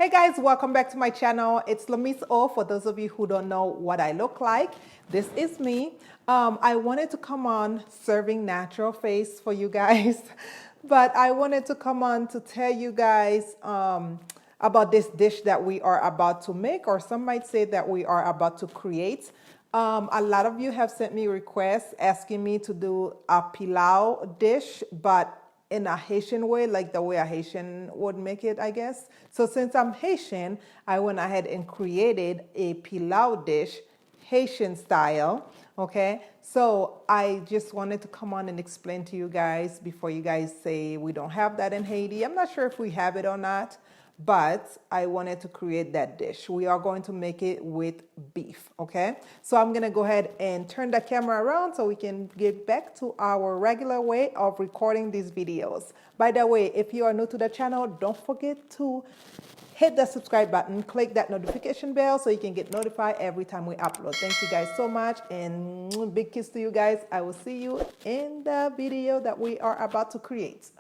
Hey guys, welcome back to my channel. It's Lamise for those of you who don't know what I look like. This is me. I wanted to come on serving natural face for you guys, but I wanted to come on to tell you guys about this dish that we are about to make, or some might say that we are about to create. A lot of you have sent me requests asking me to do a pilau dish, but in a Haitian way, like the way a Haitian would make it, I guess. So since I'm Haitian, I went ahead and created a pilau dish, Haitian style, okay? So I just wanted to come on and explain to you guys before you guys say we don't have that in Haiti. I'm not sure if we have it or not, but I wanted to create that dish. We are going to make it with beef, okay? So I'm gonna go ahead and turn the camera around so we can get back to our regular way of recording these videos. By the way, if you are new to the channel, don't forget to hit the subscribe button, click that notification bell so you can get notified every time we upload. Thank you guys so much, and big kiss to you guys. I will see you in the video that we are about to create.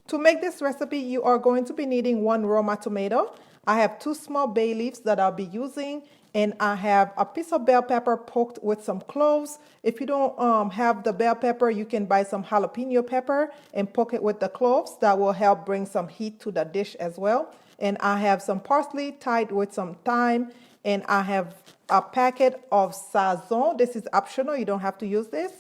To make this recipe, you are going to be needing 1 Roma tomato. I have 2 small bay leaves that I'll be using, and I have a piece of bell pepper poked with some cloves. If you don't have the bell pepper, you can buy some jalapeno pepper and poke it with the cloves. That will help bring some heat to the dish as well. And I have some parsley tied with some thyme, and I have a packet of sazon. This is optional, you don't have to use this.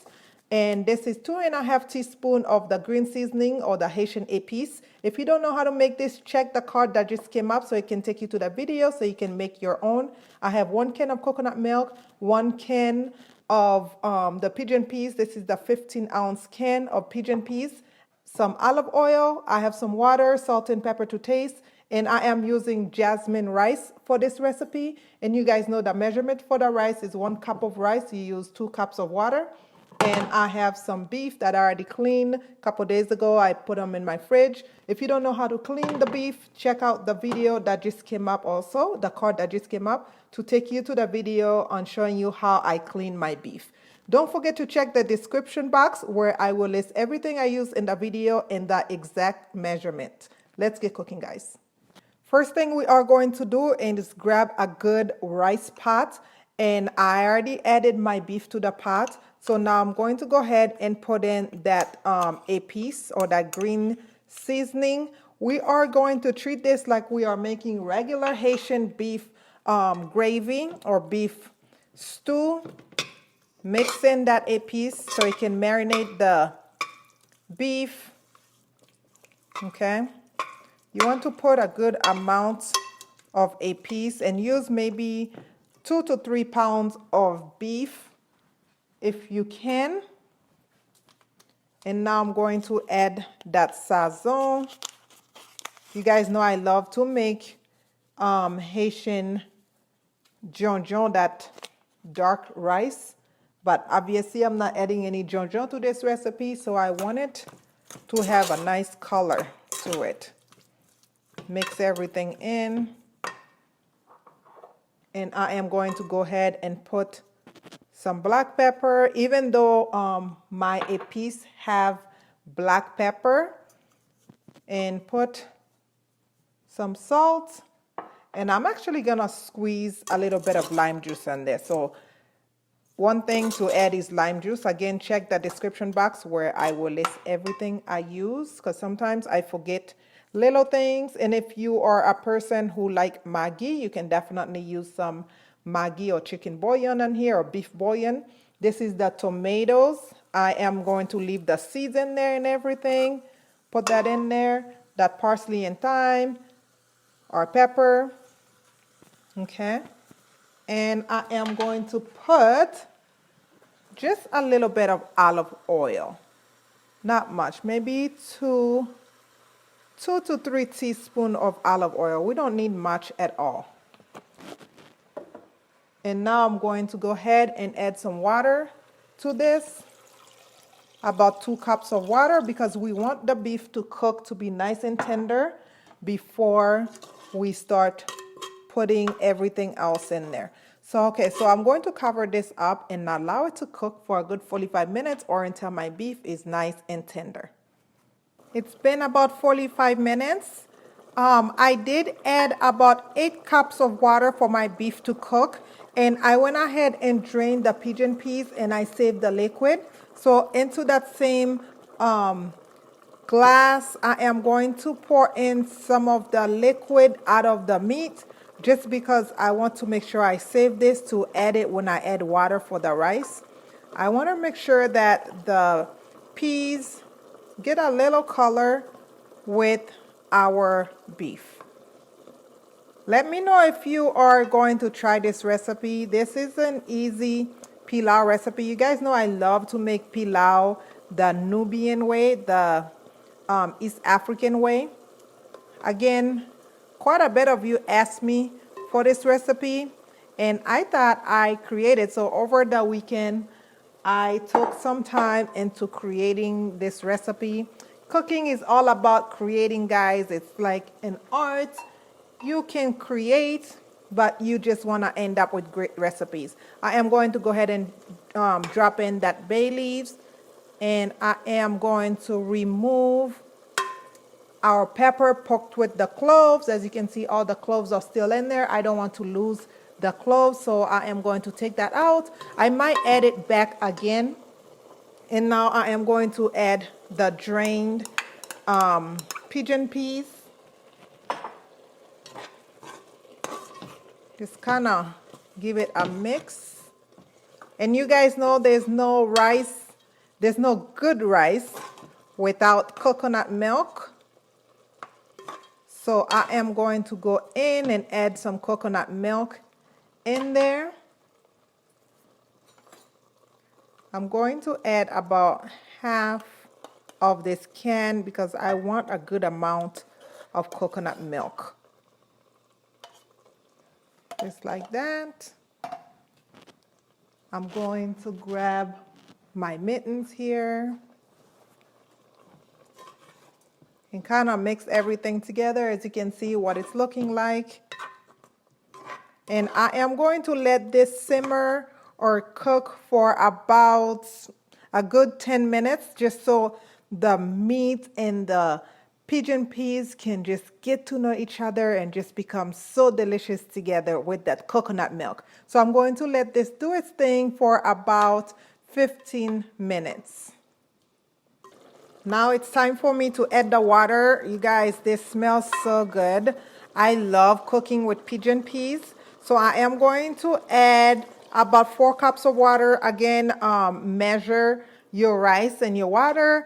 And this is 2.5 teaspoons of the green seasoning, or the Haitian Epis. If you don't know how to make this, check the card that just came up so it can take you to the video so you can make your own. I have 1 can of coconut milk, 1 can of the pigeon peas. This is the 15-ounce can of pigeon peas. Some olive oil. I have some water, salt and pepper to taste. And I am using Jasmine rice for this recipe. And you guys know the measurement for the rice is 1 cup of rice. You use 2 cups of water. And I have some beef that I already cleaned a couple days ago. I put them in my fridge. If you don't know how to clean the beef, check out the video that just came up also, the card that just came up, to take you to the video on showing you how I clean my beef. Don't forget to check the description box where I will list everything I use in the video and the exact measurement. Let's get cooking, guys. First thing we are going to do is grab a good rice pot. And I already added my beef to the pot. So now I'm going to go ahead and put in that Epis, or that green seasoning. We are going to treat this like we are making regular Haitian beef gravy or beef stew. Mix in that Epis so it can marinate the beef. Okay. You want to put a good amount of Epis and use maybe 2 to 3 pounds of beef if you can. And now I'm going to add that sazon. You guys know I love to make Haitian jonjon, that dark rice, but obviously I'm not adding any jonjon to this recipe, so I want it to have a nice color to it. Mix everything in. And I am going to go ahead and put some black pepper. Even though my Epis have black pepper, and put some salt. And I'm actually gonna squeeze a little bit of lime juice in there. So one thing to add is lime juice. Again, check the description box where I will list everything I use, because sometimes I forget little things. And if you are a person who like Maggi, you can definitely use some Maggi or chicken bouillon in here, or beef bouillon. This is the tomatoes. I am going to leave the seeds in there and everything. Put that in there. That parsley and thyme or pepper. Okay. And I am going to put just a little bit of olive oil. Not much, maybe 2 to 3 teaspoons of olive oil. We don't need much at all. And now I'm going to go ahead and add some water to this. About 2 cups of water, because we want the beef to cook to be nice and tender before we start putting everything else in there. So, okay, so I'm going to cover this up and allow it to cook for a good 45 minutes or until my beef is nice and tender. It's been about 45 minutes. I did add about 8 cups of water for my beef to cook. And I went ahead and drained the pigeon peas and I saved the liquid. So into that same glass, I am going to pour in some of the liquid out of the meat just because I want to make sure I save this to add it when I add water for the rice. I want to make sure that the peas get a little color with our beef. Let me know if you are going to try this recipe. This is an easy pilau recipe. You guys know I love to make pilau the Nubian way, the East African way. Again, quite a bit of you asked me for this recipe and I thought I created. So over the weekend, I took some time into creating this recipe. Cooking is all about creating, guys. It's like an art. You can create, but you just want to end up with great recipes. I am going to go ahead and drop in that bay leaves, and I am going to remove our pepper poked with the cloves. As you can see, all the cloves are still in there. I don't want to lose the cloves, so I am going to take that out. I might add it back again. And now I am going to add the drained pigeon peas. Just kind of give it a mix. And you guys know there's no rice, there's no good rice without coconut milk. So I am going to go in and add some coconut milk in there. I'm going to add about half of this can because I want a good amount of coconut milk. Just like that. I'm going to grab my mittens here and kind of mix everything together. As you can see what it's looking like. And I am going to let this simmer or cook for about a good 10 minutes just so the meat and the pigeon peas can just get to know each other and just become so delicious together with that coconut milk. So I'm going to let this do its thing for about 15 minutes. Now it's time for me to add the water. You guys, this smells so good. I love cooking with pigeon peas. So I am going to add about 4 cups of water. Again, measure your rice and your water.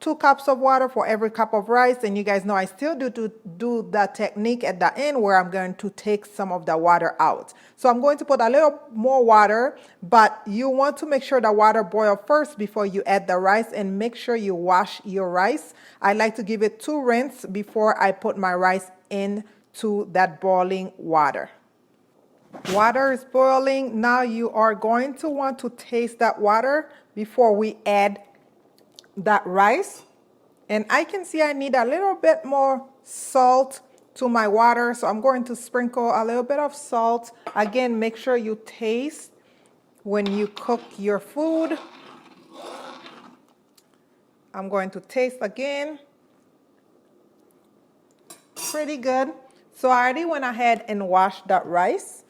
2 cups of water for every cup of rice. And you guys know I still do that technique at the end where I'm going to take some of the water out. So I'm going to put a little more water, but you want to make sure the water boils first before you add the rice, and make sure you wash your rice. I like to give it 2 rinses before I put my rice into that boiling water. Water is boiling. Now you are going to want to taste that water before we add that rice. And I can see I need a little bit more salt to my water, so I'm going to sprinkle a little bit of salt. Again, make sure you taste when you cook your food. I'm going to taste again. Pretty good. So I already went ahead and washed that rice,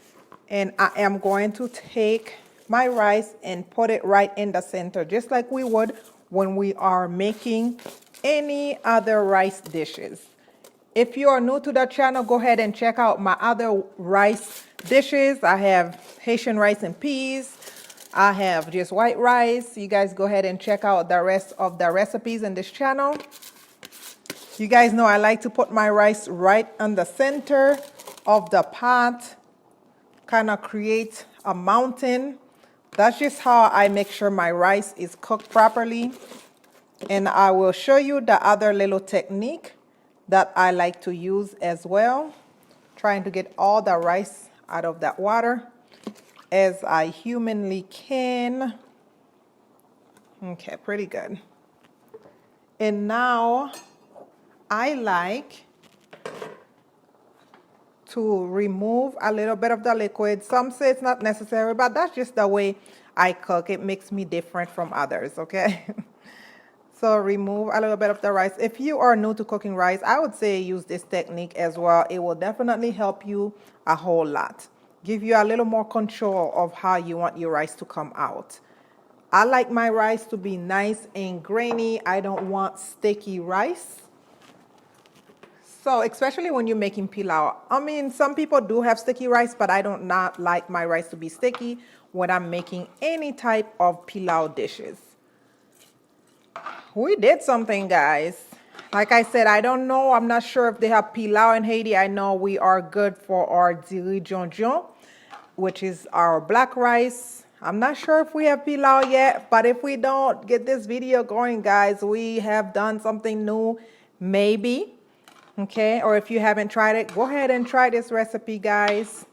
and I am going to take my rice and put it right in the center, just like we would when we are making any other rice dishes. If you are new to the channel, go ahead and check out my other rice dishes. I have Haitian rice and peas. I have just white rice. You guys go ahead and check out the rest of the recipes in this channel. You guys know I like to put my rice right on the center of the pot, kind of create a mountain. That's just how I make sure my rice is cooked properly. And I will show you the other little technique that I like to use as well. Trying to get all the rice out of that water as I humanly can. Okay, pretty good. And now I like to remove a little bit of the liquid. Some say it's not necessary, but that's just the way I cook. It makes me different from others, okay? So remove a little bit of the rice. If you are new to cooking rice, I would say use this technique as well. It will definitely help you a whole lot. Give you a little more control of how you want your rice to come out. I like my rice to be nice and grainy. I don't want sticky rice. So especially when you're making pilau. I mean, some people do have sticky rice, but I don't not like my rice to be sticky when I'm making any type of pilau dishes. We did something, guys. Like I said, I don't know. I'm not sure if they have pilau in Haiti. I know we are good for our dirijonjon, which is our black rice. I'm not sure if we have pilau yet, but if we don't, get this video going, guys. We have done something new, maybe. Okay, or if you haven't tried it, go ahead and try this recipe, guys.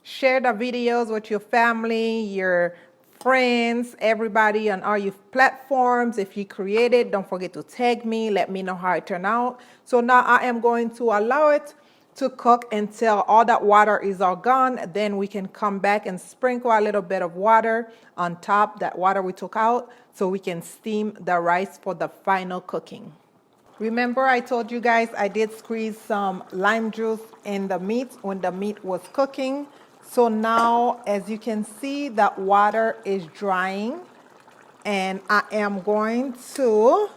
Share the videos with your family, your friends, everybody on all your platforms. If you create it, don't forget to tag me. Let me know how it turned out. So now I am going to allow it to cook until all that water is all gone. Then we can come back and sprinkle a little bit of water on top, that water we took out, so we can steam the rice for the final cooking. Remember I told you guys I did squeeze some lime juice in the meat when the meat was cooking. So now, as you can see, that water is drying, and I am going to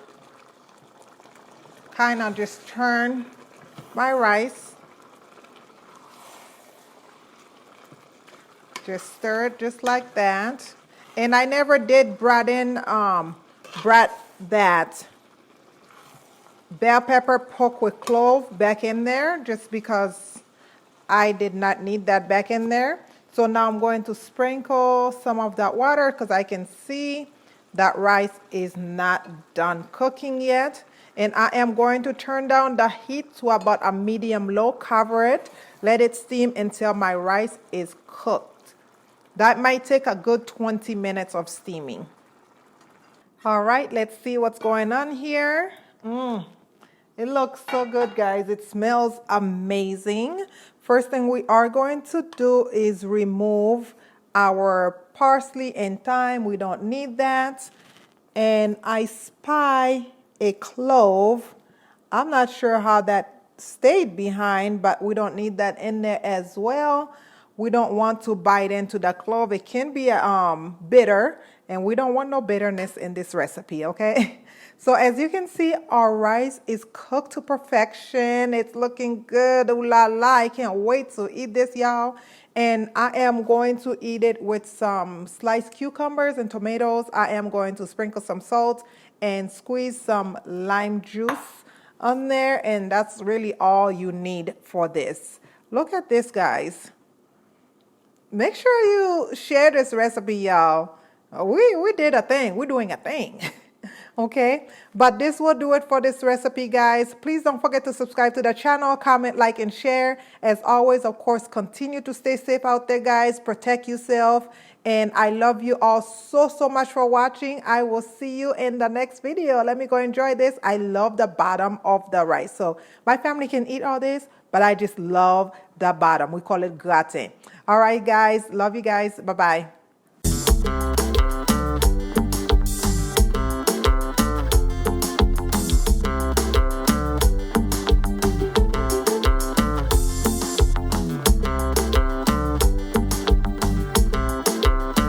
kind of just turn my rice. Just stir it just like that. And I never did brat that bell pepper poke with clove back in there, just because I did not need that back in there. So now I'm going to sprinkle some of that water because I can see that rice is not done cooking yet. And I am going to turn down the heat to about a medium low, cover it, let it steam until my rice is cooked. That might take a good 20 minutes of steaming. All right, let's see what's going on here. It looks so good, guys. It smells amazing. First thing we are going to do is remove our parsley and thyme. We don't need that. And I spy a clove. I'm not sure how that stayed behind, but we don't need that in there as well. We don't want to bite into the clove. It can be bitter, and we don't want no bitterness in this recipe, okay? So as you can see, our rice is cooked to perfection. It's looking good. Ooh la la. I can't wait to eat this, y'all. And I am going to eat it with some sliced cucumbers and tomatoes. I am going to sprinkle some salt and squeeze some lime juice on there. And that's really all you need for this. Look at this, guys. Make sure you share this recipe, y'all. We did a thing. We're doing a thing. Okay, but this will do it for this recipe, guys. Please don't forget to subscribe to the channel, comment, like, and share. As always, of course, continue to stay safe out there, guys. Protect yourself. And I love you all so much for watching. I will see you in the next video. Let me go enjoy this. I love the bottom of the rice. So my family can eat all this, but I just love the bottom. We call it gratin. All right, guys. Love you guys. Bye-bye.